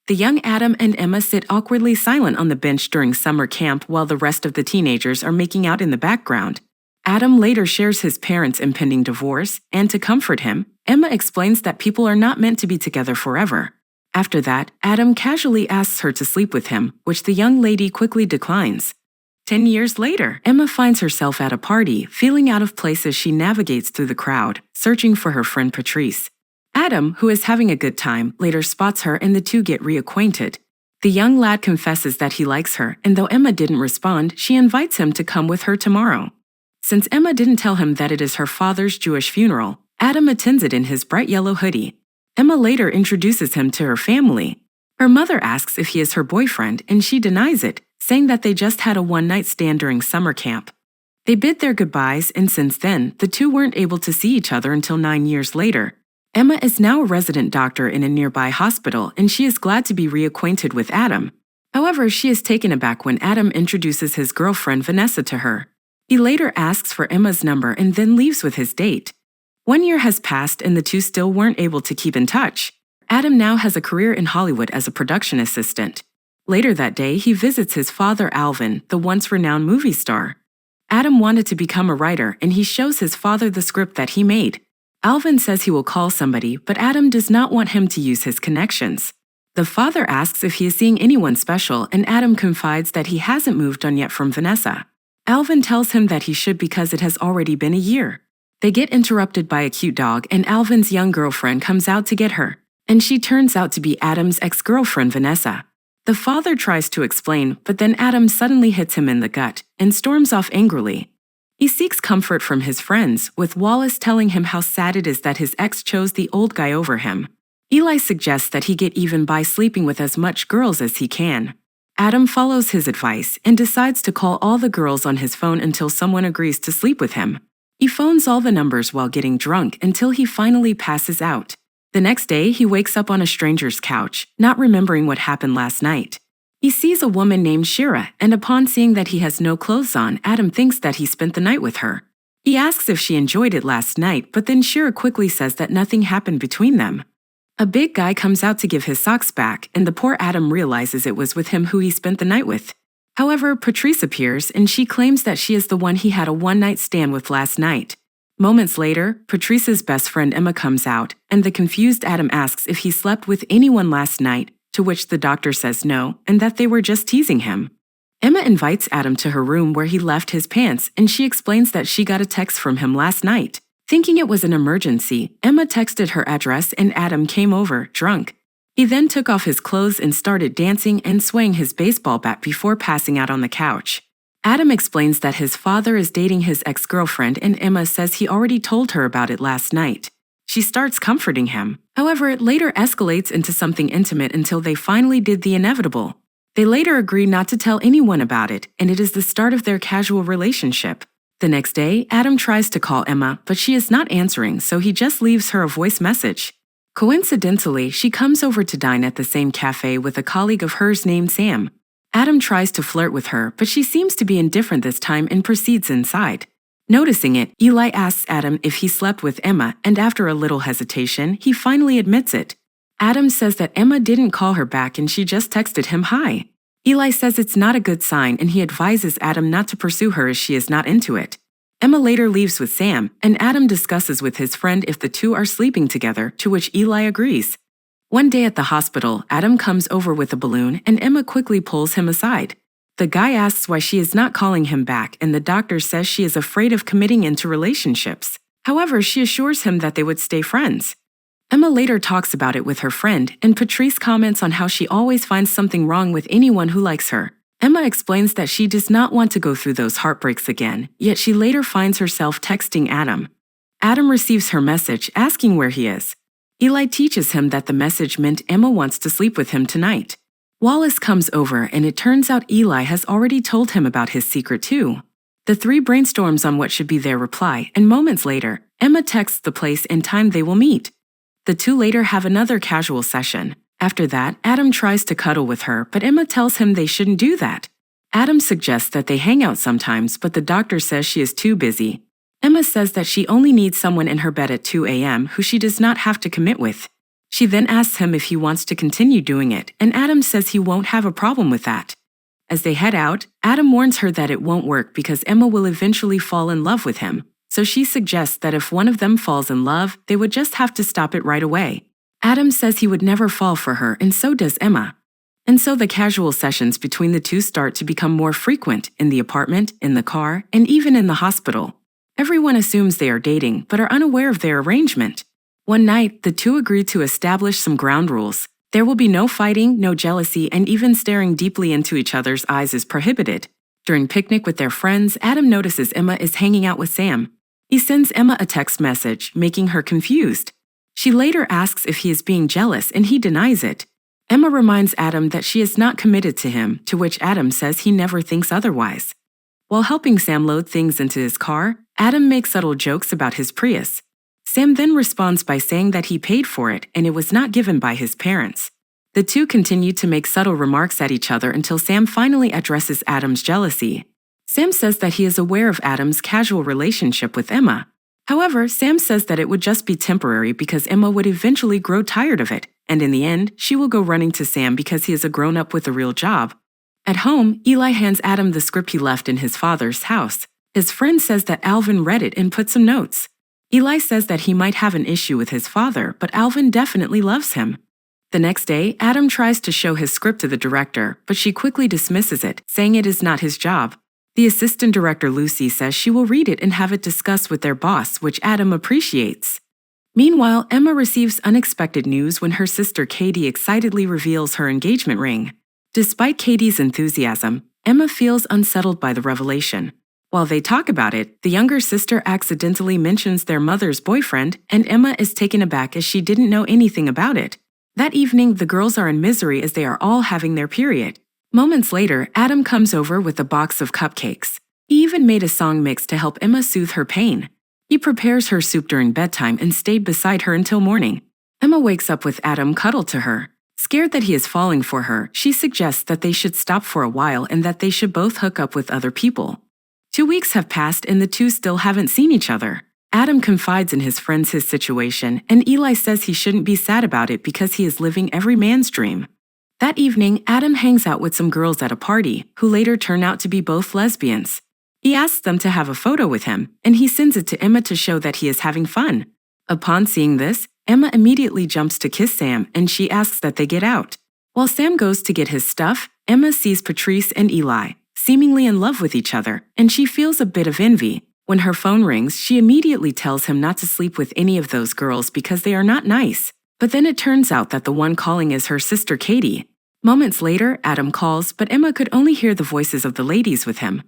The young Adam and Emma sit awkwardly silent on the bench during summer camp while the rest of the teenagers are making out in the background. Adam later shares his parents' impending divorce, and to comfort him, Emma explains that people are not meant to be together forever. After that, Adam casually asks her to sleep with him, which the young lady quickly declines. 10 years later, Emma finds herself at a party, feeling out of place as she navigates through the crowd, searching for her friend Patrice. Adam, who is having a good time, later spots her and the two get reacquainted. The young lad confesses that he likes her, and though Emma didn't respond, she invites him to come with her tomorrow. Since Emma didn't tell him that it is her father's Jewish funeral, Adam attends it in his bright yellow hoodie. Emma later introduces him to her family. Her mother asks if he is her boyfriend, and she denies it, saying that they just had a one-night stand during summer camp. They bid their goodbyes, and since then, the two weren't able to see each other until 9 years later. Emma is now a resident doctor in a nearby hospital, and she is glad to be reacquainted with Adam. However, she is taken aback when Adam introduces his girlfriend Vanessa to her. He later asks for Emma's number and then leaves with his date. 1 year has passed and the two still weren't able to keep in touch. Adam now has a career in Hollywood as a production assistant. Later that day, he visits his father Alvin, the once renowned movie star. Adam wanted to become a writer, and he shows his father the script that he made. Alvin says he will call somebody, but Adam does not want him to use his connections. The father asks if he is seeing anyone special, and Adam confides that he hasn't moved on yet from Vanessa. Alvin tells him that he should because it has already been a year. They get interrupted by a cute dog, and Alvin's young girlfriend comes out to get her, and she turns out to be Adam's ex-girlfriend Vanessa. The father tries to explain, but then Adam suddenly hits him in the gut and storms off angrily. He seeks comfort from his friends, with Wallace telling him how sad it is that his ex chose the old guy over him. Eli suggests that he get even by sleeping with as much girls as he can. Adam follows his advice and decides to call all the girls on his phone until someone agrees to sleep with him. He phones all the numbers while getting drunk until he finally passes out. The next day, he wakes up on a stranger's couch, not remembering what happened last night. He sees a woman named Shira, and upon seeing that he has no clothes on, Adam thinks that he spent the night with her. He asks if she enjoyed it last night, but then Shira quickly says that nothing happened between them. A big guy comes out to give his socks back, and the poor Adam realizes it was with him who he spent the night with. However, Patrice appears, and she claims that she is the one he had a one-night stand with last night. Moments later, Patrice's best friend Emma comes out, and the confused Adam asks if he slept with anyone last night, to which the doctor says no, and that they were just teasing him. Emma invites Adam to her room where he left his pants, and she explains that she got a text from him last night. Thinking it was an emergency, Emma texted her address and Adam came over, drunk. He then took off his clothes and started dancing and swaying his baseball bat before passing out on the couch. Adam explains that his father is dating his ex-girlfriend, and Emma says he already told her about it last night. She starts comforting him. However, it later escalates into something intimate until they finally did the inevitable. They later agree not to tell anyone about it, and it is the start of their casual relationship. The next day, Adam tries to call Emma, but she is not answering, so he just leaves her a voice message. Coincidentally, she comes over to dine at the same cafe with a colleague of hers named Sam. Adam tries to flirt with her, but she seems to be indifferent this time and proceeds inside. Noticing it, Eli asks Adam if he slept with Emma, and after a little hesitation, he finally admits it. Adam says that Emma didn't call her back and she just texted him hi. Eli says it's not a good sign, and he advises Adam not to pursue her as she is not into it. Emma later leaves with Sam, and Adam discusses with his friend if the two are sleeping together, to which Eli agrees. One day at the hospital, Adam comes over with a balloon, and Emma quickly pulls him aside. The guy asks why she is not calling him back, and the doctor says she is afraid of committing into relationships. However, she assures him that they would stay friends. Emma later talks about it with her friend, and Patrice comments on how she always finds something wrong with anyone who likes her. Emma explains that she does not want to go through those heartbreaks again, yet she later finds herself texting Adam. Adam receives her message asking where he is. Eli teaches him that the message meant Emma wants to sleep with him tonight. Wallace comes over, and it turns out Eli has already told him about his secret too. The three brainstorms on what should be their reply, and moments later, Emma texts the place and time they will meet. The two later have another casual session. After that, Adam tries to cuddle with her, but Emma tells him they shouldn't do that. Adam suggests that they hang out sometimes, but the doctor says she is too busy. Emma says that she only needs someone in her bed at 2 a.m. who she does not have to commit with. She then asks him if he wants to continue doing it, and Adam says he won't have a problem with that. As they head out, Adam warns her that it won't work because Emma will eventually fall in love with him, so she suggests that if one of them falls in love, they would just have to stop it right away. Adam says he would never fall for her, and so does Emma. And so the casual sessions between the two start to become more frequent in the apartment, in the car, and even in the hospital. Everyone assumes they are dating, but are unaware of their arrangement. One night, the two agree to establish some ground rules. There will be no fighting, no jealousy, and even staring deeply into each other's eyes is prohibited. During picnic with their friends, Adam notices Emma is hanging out with Sam. He sends Emma a text message, making her confused. She later asks if he is being jealous, and he denies it. Emma reminds Adam that she is not committed to him, to which Adam says he never thinks otherwise. While helping Sam load things into his car, Adam makes subtle jokes about his Prius. Sam then responds by saying that he paid for it and it was not given by his parents. The two continue to make subtle remarks at each other until Sam finally addresses Adam's jealousy. Sam says that he is aware of Adam's casual relationship with Emma. However, Sam says that it would just be temporary because Emma would eventually grow tired of it, and in the end, she will go running to Sam because he is a grown-up with a real job. At home, Eli hands Adam the script he left in his father's house. His friend says that Alvin read it and put some notes. Eli says that he might have an issue with his father, but Alvin definitely loves him. The next day, Adam tries to show his script to the director, but she quickly dismisses it, saying it is not his job. The assistant director Lucy says she will read it and have it discussed with their boss, which Adam appreciates. Meanwhile, Emma receives unexpected news when her sister Katie excitedly reveals her engagement ring. Despite Katie's enthusiasm, Emma feels unsettled by the revelation. While they talk about it, the younger sister accidentally mentions their mother's boyfriend, and Emma is taken aback as she didn't know anything about it. That evening, the girls are in misery as they are all having their period. Moments later, Adam comes over with a box of cupcakes. He even made a song mix to help Emma soothe her pain. He prepares her soup during bedtime and stayed beside her until morning. Emma wakes up with Adam cuddled to her. Scared that he is falling for her, she suggests that they should stop for a while and that they should both hook up with other people. 2 weeks have passed and the two still haven't seen each other. Adam confides in his friends his situation, and Eli says he shouldn't be sad about it because he is living every man's dream. That evening, Adam hangs out with some girls at a party, who later turn out to be both lesbians. He asks them to have a photo with him, and he sends it to Emma to show that he is having fun. Upon seeing this, Emma immediately jumps to kiss Sam, and she asks that they get out. While Sam goes to get his stuff, Emma sees Patrice and Eli, seemingly in love with each other, and she feels a bit of envy. When her phone rings, she immediately tells him not to sleep with any of those girls because they are not nice. But then it turns out that the one calling is her sister Katie. Moments later, Adam calls, but Emma could only hear the voices of the ladies with him.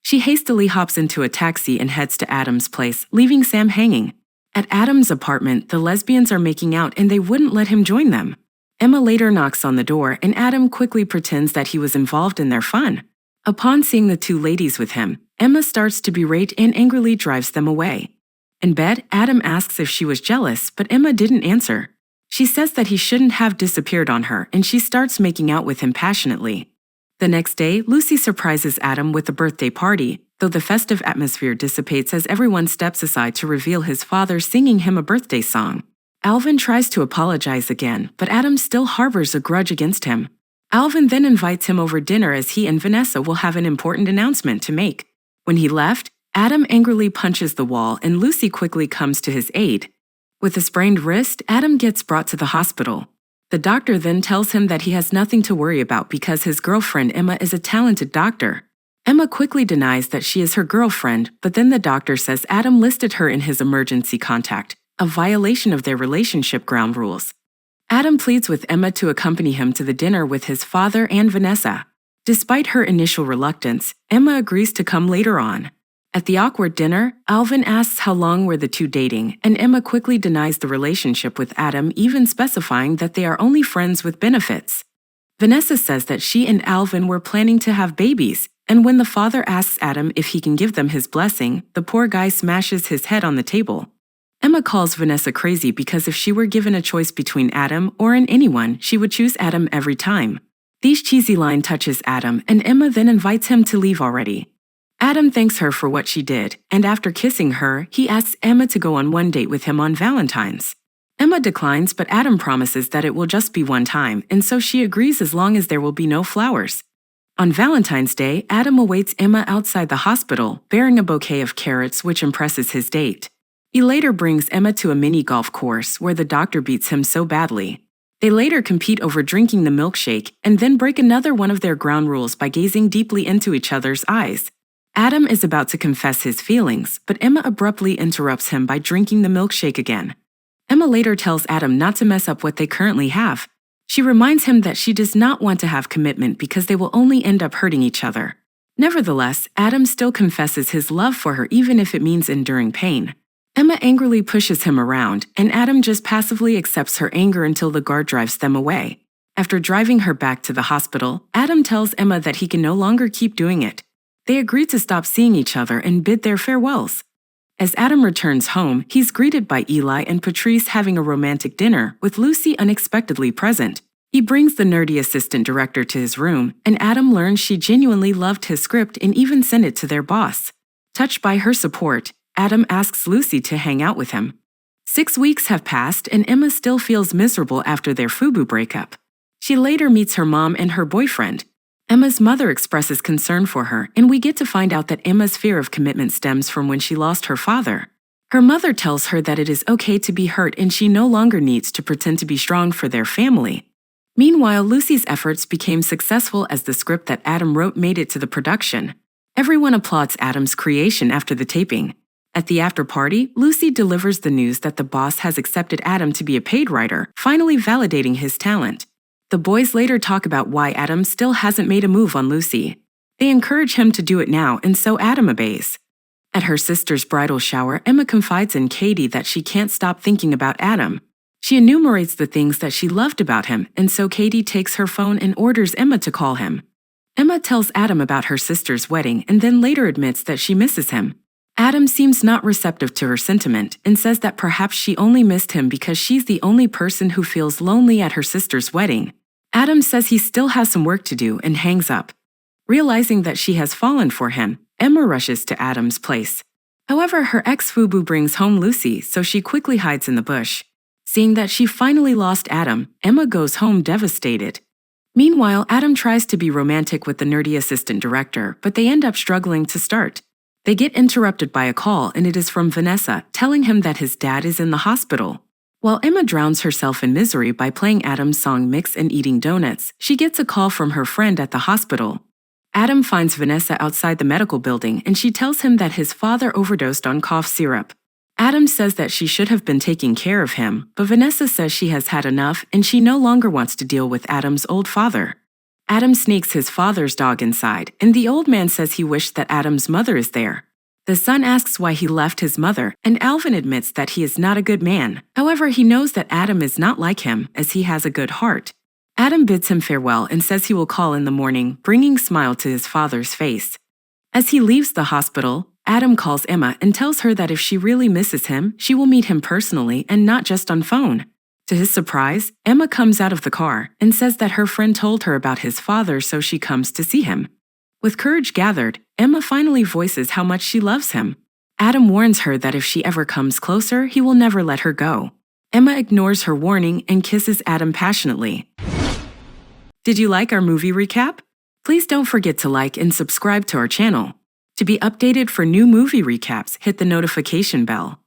She hastily hops into a taxi and heads to Adam's place, leaving Sam hanging. At Adam's apartment, the lesbians are making out and they wouldn't let him join them. Emma later knocks on the door and Adam quickly pretends that he was involved in their fun. Upon seeing the two ladies with him, Emma starts to berate and angrily drives them away. In bed, Adam asks if she was jealous, but Emma didn't answer. She says that he shouldn't have disappeared on her, and she starts making out with him passionately. The next day, Lucy surprises Adam with a birthday party, though the festive atmosphere dissipates as everyone steps aside to reveal his father singing him a birthday song. Alvin tries to apologize again, but Adam still harbors a grudge against him. Alvin then invites him over dinner as he and Vanessa will have an important announcement to make. When he left, Adam angrily punches the wall and Lucy quickly comes to his aid. With a sprained wrist, Adam gets brought to the hospital. The doctor then tells him that he has nothing to worry about because his girlfriend Emma is a talented doctor. Emma quickly denies that she is her girlfriend, but then the doctor says Adam listed her in his emergency contact, a violation of their relationship ground rules. Adam pleads with Emma to accompany him to the dinner with his father and Vanessa. Despite her initial reluctance, Emma agrees to come later on. At the awkward dinner, Alvin asks how long were the two dating, and Emma quickly denies the relationship with Adam, even specifying that they are only friends with benefits. Vanessa says that she and Alvin were planning to have babies, and when the father asks Adam if he can give them his blessing, the poor guy smashes his head on the table. Emma calls Vanessa crazy because if she were given a choice between Adam or anyone, she would choose Adam every time. These cheesy line touches Adam, and Emma then invites him to leave already. Adam thanks her for what she did, and after kissing her, he asks Emma to go on one date with him on Valentine's. Emma declines, but Adam promises that it will just be one time, and so she agrees as long as there will be no flowers. On Valentine's Day, Adam awaits Emma outside the hospital, bearing a bouquet of carrots which impresses his date. He later brings Emma to a mini golf course where the doctor beats him so badly. They later compete over drinking the milkshake and then break another one of their ground rules by gazing deeply into each other's eyes. Adam is about to confess his feelings, but Emma abruptly interrupts him by drinking the milkshake again. Emma later tells Adam not to mess up what they currently have. She reminds him that she does not want to have commitment because they will only end up hurting each other. Nevertheless, Adam still confesses his love for her even if it means enduring pain. Emma angrily pushes him around, and Adam just passively accepts her anger until the guard drives them away. After driving her back to the hospital, Adam tells Emma that he can no longer keep doing it. They agree to stop seeing each other and bid their farewells. As Adam returns home, he's greeted by Eli and Patrice having a romantic dinner, with Lucy unexpectedly present. He brings the nerdy assistant director to his room, and Adam learns she genuinely loved his script and even sent it to their boss. Touched by her support, Adam asks Lucy to hang out with him. 6 weeks have passed, and Emma still feels miserable after their FUBU breakup. She later meets her mom and her boyfriend. Emma's mother expresses concern for her, and we get to find out that Emma's fear of commitment stems from when she lost her father. Her mother tells her that it is okay to be hurt and she no longer needs to pretend to be strong for their family. Meanwhile, Lucy's efforts became successful as the script that Adam wrote made it to the production. Everyone applauds Adam's creation after the taping. At the after-party, Lucy delivers the news that the boss has accepted Adam to be a paid writer, finally validating his talent. The boys later talk about why Adam still hasn't made a move on Lucy. They encourage him to do it now, and so Adam obeys. At her sister's bridal shower, Emma confides in Katie that she can't stop thinking about Adam. She enumerates the things that she loved about him, and so Katie takes her phone and orders Emma to call him. Emma tells Adam about her sister's wedding and then later admits that she misses him. Adam seems not receptive to her sentiment and says that perhaps she only missed him because she's the only person who feels lonely at her sister's wedding. Adam says he still has some work to do and hangs up. Realizing that she has fallen for him, Emma rushes to Adam's place. However, her ex-FUBU brings home Lucy, so she quickly hides in the bush. Seeing that she finally lost Adam, Emma goes home devastated. Meanwhile, Adam tries to be romantic with the nerdy assistant director, but they end up struggling to start. They get interrupted by a call, and it is from Vanessa, telling him that his dad is in the hospital. While Emma drowns herself in misery by playing Adam's song Mix and eating donuts, she gets a call from her friend at the hospital. Adam finds Vanessa outside the medical building, and she tells him that his father overdosed on cough syrup. Adam says that she should have been taking care of him, but Vanessa says she has had enough and she no longer wants to deal with Adam's old father. Adam sneaks his father's dog inside, and the old man says he wished that Adam's mother is there. The son asks why he left his mother, and Alvin admits that he is not a good man. However, he knows that Adam is not like him, as he has a good heart. Adam bids him farewell and says he will call in the morning, bringing a smile to his father's face. As he leaves the hospital, Adam calls Emma and tells her that if she really misses him, she will meet him personally and not just on phone. To his surprise, Emma comes out of the car and says that her friend told her about his father, so she comes to see him. With courage gathered, Emma finally voices how much she loves him. Adam warns her that if she ever comes closer, he will never let her go. Emma ignores her warning and kisses Adam passionately. Did you like our movie recap? Please don't forget to like and subscribe to our channel. To be updated for new movie recaps, hit the notification bell.